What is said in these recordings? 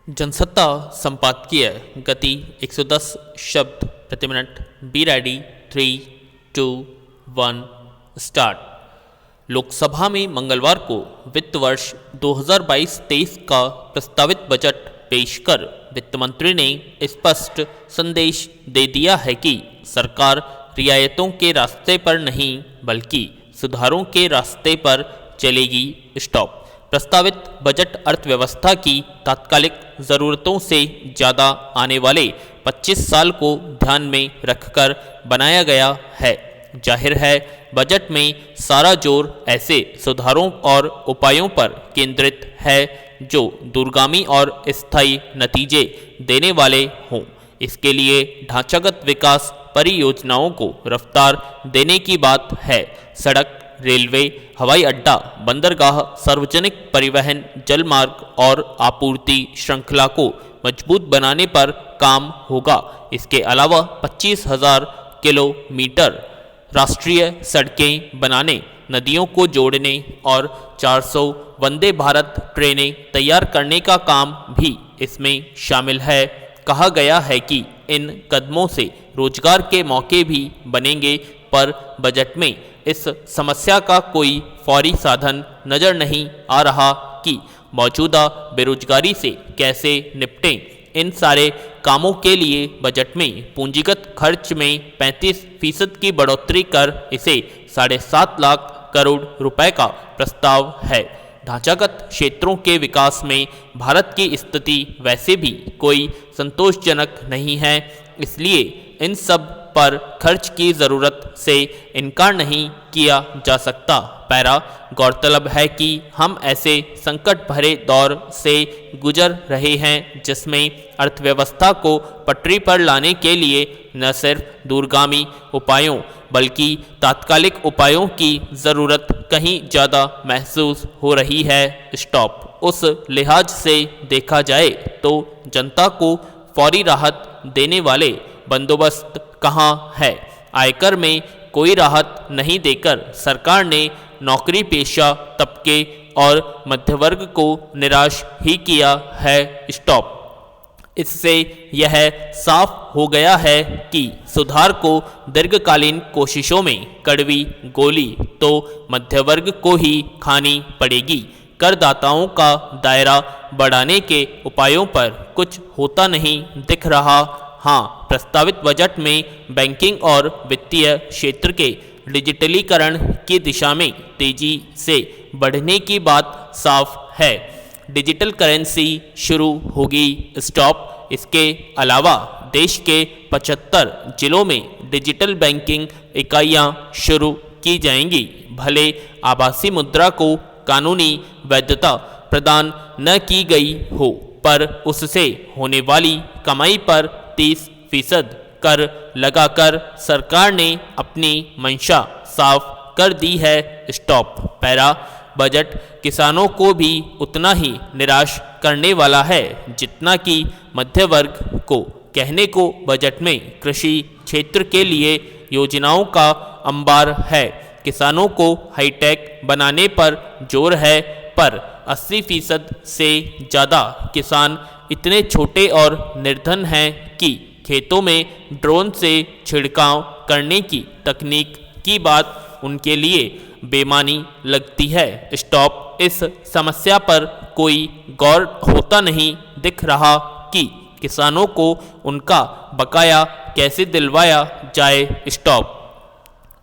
जनसत्ता संपादकीय गति 110 शब्द प्रति minute. Be ready. 3, 2, 1 start. Lok Sabha में मंगलवार को वित्त वर्ष 2022-23 का प्रस्तावित बजट पेश कर वित्त मंत्री ने स्पष्ट संदेश दे दिया है कि सरकार रियायतों के रास्ते पर नहीं बल्कि सुधारों के रास्ते पर चलेगी। स्टॉप। प्रस्तावित बजट अर्थव्यवस्था की तात्कालिक ज़रूरतों से ज़्यादा आने वाले 25 साल को ध्यान में रखकर बनाया गया है। जाहिर है बजट में सारा जोर ऐसे सुधारों और उपायों पर केंद्रित है जो दूरगामी और स्थायी नतीजे देने वाले हों। इसके लिए ढांचागत विकास परियोजनाओं को रफ्तार देने की बात है। सड़क, रेलवे, हवाई अड्डा, बंदरगाह, सार्वजनिक परिवहन, जलमार्ग और आपूर्ति श्रृंखला को मजबूत बनाने पर काम होगा। इसके अलावा 25,000 किलोमीटर राष्ट्रीय सड़कें बनाने, नदियों को जोड़ने और 400 वंदे भारत ट्रेनें तैयार करने का काम भी इसमें शामिल है। कहा गया है कि इन कदमों से रोजगार के मौके भी बनेंगे, पर बजट में इस समस्या का कोई फौरी साधन नजर नहीं आ रहा कि मौजूदा बेरोजगारी से कैसे निपटें। इन सारे कामों के लिए बजट में पूंजीगत खर्च में 35% की बढ़ोतरी कर इसे 7.5 लाख करोड़ रुपए का प्रस्ताव है। ढांचागत क्षेत्रों के विकास में भारत की स्थिति वैसे भी कोई संतोषजनक नहीं है, इसलिए इन सब पर खर्च की ज़रूरत से इनकार नहीं किया जा सकता। पैरा। गौरतलब है कि हम ऐसे संकट भरे दौर से गुजर रहे हैं जिसमें अर्थव्यवस्था को पटरी पर लाने के लिए न सिर्फ दूरगामी उपायों बल्कि तात्कालिक उपायों की ज़रूरत कहीं ज़्यादा महसूस हो रही है। स्टॉप। उस लिहाज से देखा जाए तो जनता को फौरी राहत देने वाले बंदोबस्त कहाँ है। आयकर में कोई राहत नहीं देकर सरकार ने नौकरी पेशा तबके और मध्यवर्ग को निराश ही किया है। स्टॉप। इससे यह साफ हो गया है कि सुधार को दीर्घकालीन कोशिशों में कड़वी गोली तो मध्यवर्ग को ही खानी पड़ेगी। करदाताओं का दायरा बढ़ाने के उपायों पर कुछ होता नहीं दिख रहा। हाँ, प्रस्तावित बजट में बैंकिंग और वित्तीय क्षेत्र के डिजिटलीकरण की दिशा में तेजी से बढ़ने की बात साफ है। डिजिटल करेंसी शुरू होगी। स्टॉप। इसके अलावा देश के 75 जिलों में डिजिटल बैंकिंग इकाइयां शुरू की जाएंगी। भले आभासी मुद्रा को कानूनी वैधता प्रदान न की गई हो, पर उससे होने वाली कमाई पर 30% कर लगाकर सरकार ने अपनी मंशा साफ कर दी है। स्टॉप। पैरा। बजट किसानों को भी उतना ही निराश करने वाला है जितना कि मध्य वर्ग को। कहने को बजट में कृषि क्षेत्र के लिए योजनाओं का अंबार है, किसानों को हाईटेक बनाने पर जोर है, पर 80% से ज़्यादा किसान इतने छोटे और निर्धन हैं कि खेतों में ड्रोन से छिड़काव करने की तकनीक की बात उनके लिए बेमानी लगती है। स्टॉप। इस समस्या पर कोई गौर होता नहीं दिख रहा कि किसानों को उनका बकाया कैसे दिलवाया जाए। स्टॉप।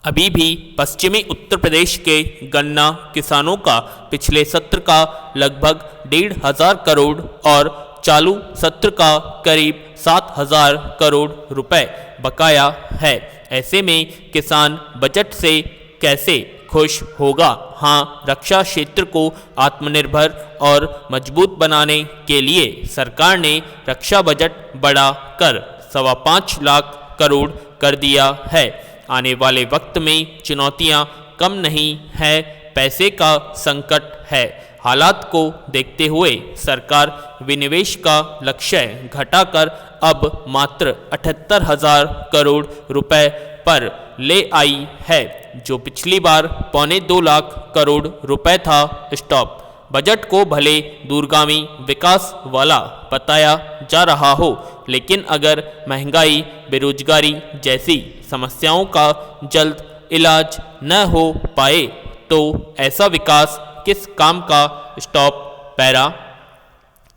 अभी भी पश्चिमी उत्तर प्रदेश के गन्ना किसानों का पिछले सत्र का लगभग 1,500 करोड़ और चालू सत्र का करीब 7,000 करोड़ रुपए बकाया है। ऐसे में किसान बजट से कैसे खुश होगा। हाँ, रक्षा क्षेत्र को आत्मनिर्भर और मजबूत बनाने के लिए सरकार ने रक्षा बजट बढ़ा कर 5.25 लाख करोड़ कर दिया है। आने वाले वक्त में चुनौतियां कम नहीं है, पैसे का संकट है। हालात को देखते हुए सरकार विनिवेश का लक्ष्य घटाकर अब मात्र 78,000 करोड़ रुपए पर ले आई है, जो पिछली बार 1.25 लाख करोड़ रुपए था। स्टॉप। बजट को भले दूरगामी विकास वाला बताया जा रहा हो, लेकिन अगर महंगाई, बेरोजगारी जैसी समस्याओं का जल्द इलाज न हो पाए तो ऐसा विकास किस काम का। स्टॉप। पैरा।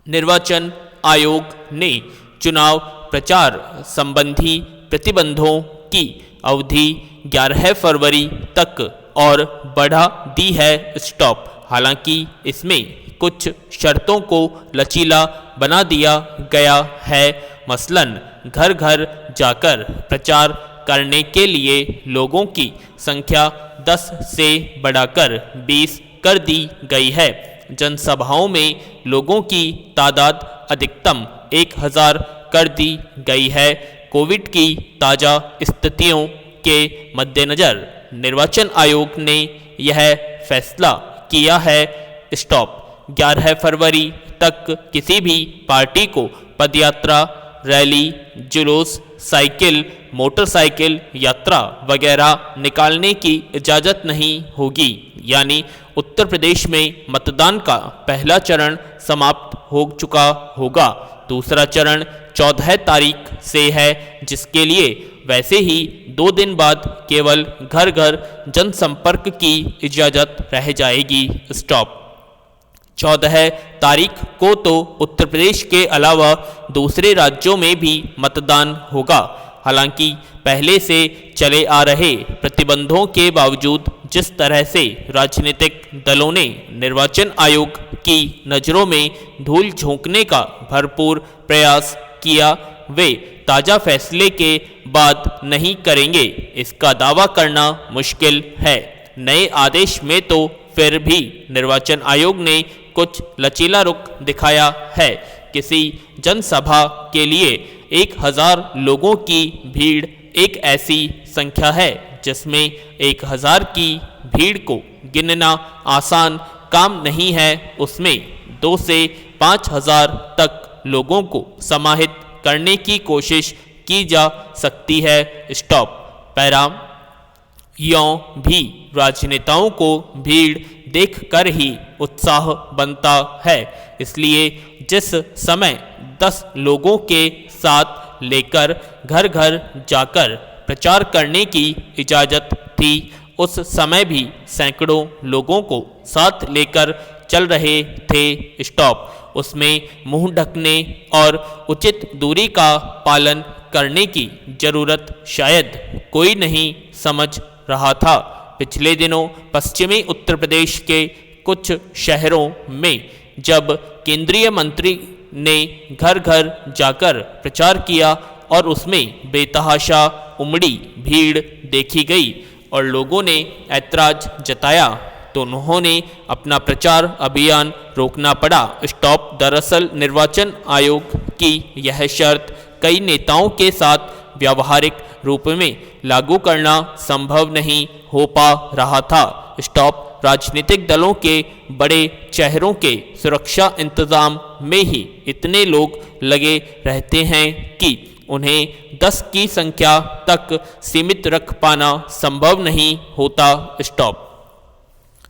निर्वाचन आयोग ने चुनाव प्रचार संबंधी प्रतिबंधों की अवधि 11 फरवरी तक और बढ़ा दी है। स्टॉप। हालांकि इसमें कुछ शर्तों को लचीला बना दिया गया है। मसलन घर घर जाकर प्रचार करने के लिए लोगों की संख्या 10 से बढ़ाकर 20 कर दी गई है। जनसभाओं में लोगों की तादाद अधिकतम 1000 कर दी गई है। कोविड की ताज़ा स्थितियों के मद्देनज़र निर्वाचन आयोग ने यह फैसला किया है। स्टॉप। 11 फरवरी तक किसी भी पार्टी को पदयात्रा, रैली, जुलूस, साइकिल, मोटरसाइकिल यात्रा वगैरह निकालने की इजाज़त नहीं होगी। यानी उत्तर प्रदेश में मतदान का पहला चरण समाप्त हो चुका होगा। दूसरा चरण 14 तारीख से है, जिसके लिए वैसे ही 2 दिन बाद केवल घर घर जनसंपर्क की इजाज़त रह जाएगी। स्टॉप। 14 तारीख को तो उत्तर प्रदेश के अलावा दूसरे राज्यों में भी मतदान होगा। हालांकि पहले से चले आ रहे प्रतिबंधों के बावजूद जिस तरह से राजनीतिक दलों ने निर्वाचन आयोग की नज़रों में धूल झोंकने का भरपूर प्रयास किया, वे ताज़ा फैसले के बाद नहीं करेंगे, इसका दावा करना मुश्किल है। नए आदेश में तो फिर भी निर्वाचन आयोग ने कुछ लचीला रुख दिखाया है। किसी जनसभा के लिए 1000 लोगों की भीड़ एक ऐसी संख्या है जिसमें 1000 की भीड़ को गिनना आसान काम नहीं है। उसमें 2 से 5000 तक लोगों को समाहित करने की कोशिश की जा सकती है। स्टॉप। पैरा। यों भी राजनेताओं को भीड़ देखकर ही उत्साह बनता है, इसलिए जिस समय 10 लोगों के साथ लेकर घर घर जाकर प्रचार करने की इजाज़त थी, उस समय भी सैकड़ों लोगों को साथ लेकर चल रहे थे। स्टॉप। उसमें मुंह ढकने और उचित दूरी का पालन करने की जरूरत शायद कोई नहीं समझ रहा था। पिछले दिनों पश्चिमी उत्तर प्रदेश के कुछ शहरों में जब केंद्रीय मंत्री ने घर घर जाकर प्रचार किया और उसमें बेतहाशा उमड़ी भीड़ देखी गई और लोगों ने ऐतराज जताया, तो उन्होंने अपना प्रचार अभियान रोकना पड़ा। स्टॉप। दरअसल निर्वाचन आयोग की यह शर्त कई नेताओं के साथ व्यावहारिक रूप में लागू करना संभव नहीं हो पा रहा था। स्टॉप। राजनीतिक दलों के बड़े चेहरों के सुरक्षा इंतजाम में ही इतने लोग लगे रहते हैं कि उन्हें 10 की संख्या तक सीमित रख पाना संभव नहीं होता। स्टॉप।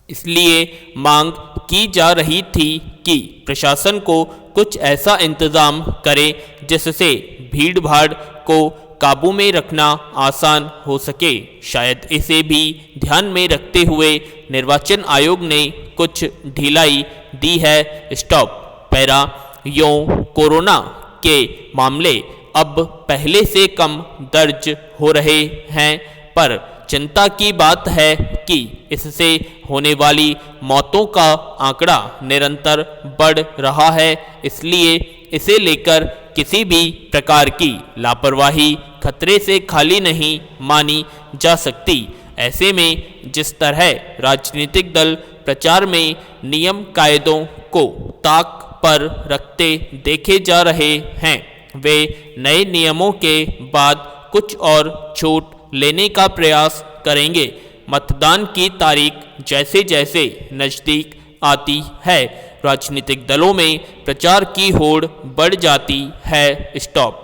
इसलिए मांग की जा रही थी कि प्रशासन को कुछ ऐसा इंतजाम करे जिससे भीड़ भाड़ को काबू में रखना आसान हो सके। शायद इसे भी ध्यान में रखते हुए निर्वाचन आयोग ने कुछ ढिलाई दी है। स्टॉप। पैरा। यों कोरोना के मामले अब पहले से कम दर्ज हो रहे हैं, पर चिंता की बात है कि इससे होने वाली मौतों का आंकड़ा निरंतर बढ़ रहा है। इसलिए इसे लेकर किसी भी प्रकार की लापरवाही खतरे से खाली नहीं मानी जा सकती। ऐसे में जिस तरह राजनीतिक दल प्रचार में नियम कायदों को ताक पर रखते देखे जा रहे हैं, वे नए नियमों के बाद कुछ और छूट लेने का प्रयास करेंगे। मतदान की तारीख जैसे जैसे नज़दीक आती है, राजनीतिक दलों में प्रचार की होड़ बढ़ जाती है। स्टॉप।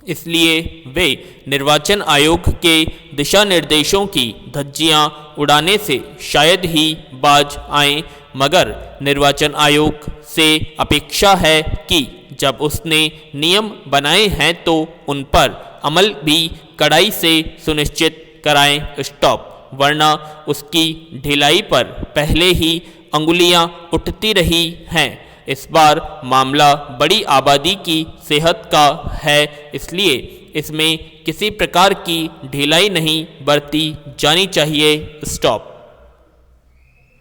इसलिए वे निर्वाचन आयोग के दिशा निर्देशों की धज्जियां उड़ाने से शायद ही बाज आएं, मगर निर्वाचन आयोग से अपेक्षा है कि जब उसने नियम बनाए हैं तो उन पर अमल भी कड़ाई से सुनिश्चित कराएं स्टॉप, वरना उसकी ढिलाई पर पहले ही अंगुलियां उठती रही हैं। इस बार मामला बड़ी आबादी की सेहत का है, इसलिए इसमें किसी प्रकार की ढिलाई नहीं बरती जानी चाहिए स्टॉप।